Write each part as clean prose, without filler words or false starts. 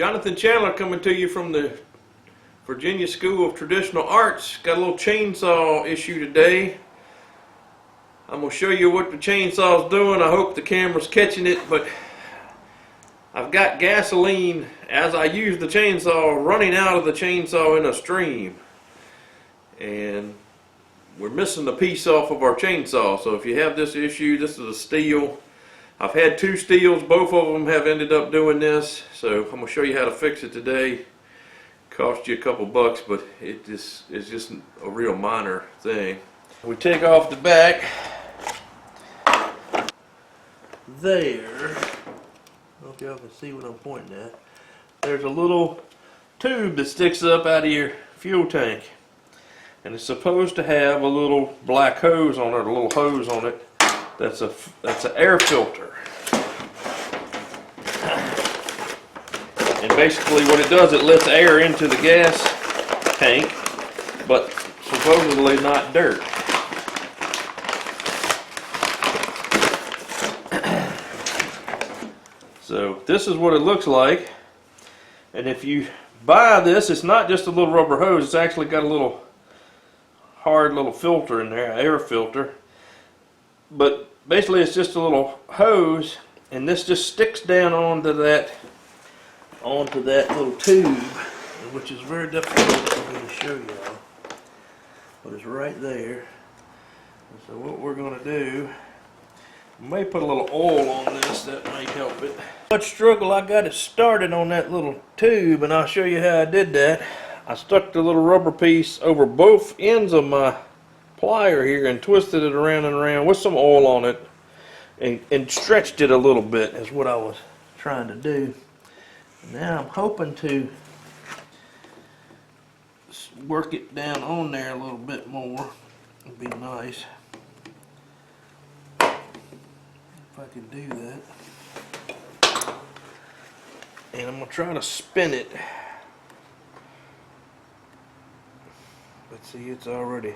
Jonathan Chandler coming to you from the Virginia School of Traditional Arts. Got a little chainsaw issue today. I'm going to show you what the chainsaw's doing. I hope the camera's catching it, but I've got gasoline as I use the chainsaw running out of the chainsaw in a stream. And we're missing the piece off of our chainsaw. So if you have this issue, this is a Stihl. I've had two Stihls, both of them have ended up doing this. So I'm going to show you how to fix it today. Cost you a couple bucks, but it's just a real minor thing. We take off the back. There, I don't know if y'all can see what I'm pointing at. There's a little tube that sticks up out of your fuel tank. And it's supposed to have a little black hose on it, a little hose on it. That's an air filter. And basically what it does, it lets air into the gas tank, but supposedly not dirt. So this is what it looks like. And if you buy this, it's not just a little rubber hose, it's actually got a little hard little filter in there, air filter. But basically it's just a little hose, and this just sticks down onto that little tube, which is very difficult for me to show y'all, but it's right there. And so what we're going to do, we may put a little oil on this, that might help it. Much struggle, I got it started on that little tube, and I'll show you how I did that. I stuck the little rubber piece over both ends of my plier here and twisted it around and around with some oil on it, and stretched it a little bit is what I was trying to do. Now I'm hoping to work it down on there a little bit more. It'd be nice if I could do that. And I'm going to try to spin it. But see, it's already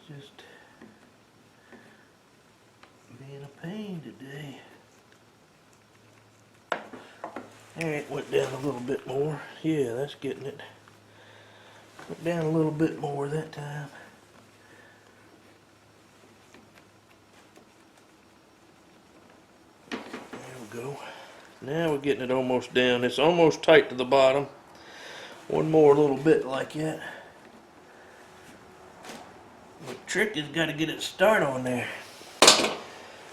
just being a pain today. There, it went down a little bit more. Yeah, that's getting it. Went down a little bit more that time. There we go. Now we're getting it almost down. It's almost tight to the bottom. One more little bit like that. The trick is got to get it started on there.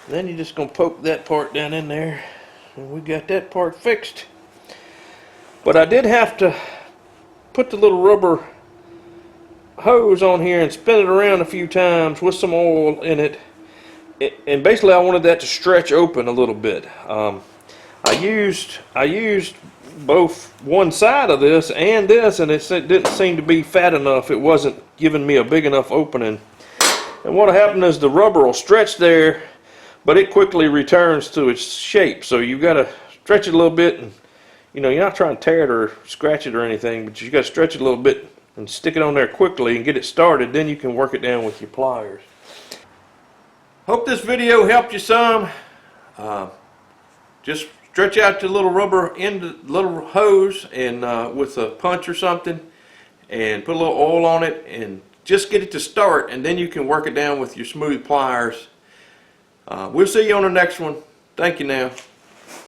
Then you're just going to poke that part down in there, and we got that part fixed. But I did have to put the little rubber hose on here and spin it around a few times with some oil in it. And basically I wanted that to stretch open a little bit. I used both one side of this and this, and it didn't seem to be fat enough. It wasn't giving me a big enough opening. And what happened is the rubber will stretch there, but it quickly returns to its shape. So you've got to stretch it a little bit, and you're not trying to tear it or scratch it or anything, but you got to stretch it a little bit and stick it on there quickly and get it started. Then you can work it down with your pliers. Hope this video helped you some. Just stretch out the little rubber end, little hose, and with a punch or something, and put a little oil on it, and just get it to start, and then you can work it down with your smooth pliers. We'll see you on the next one. Thank you now.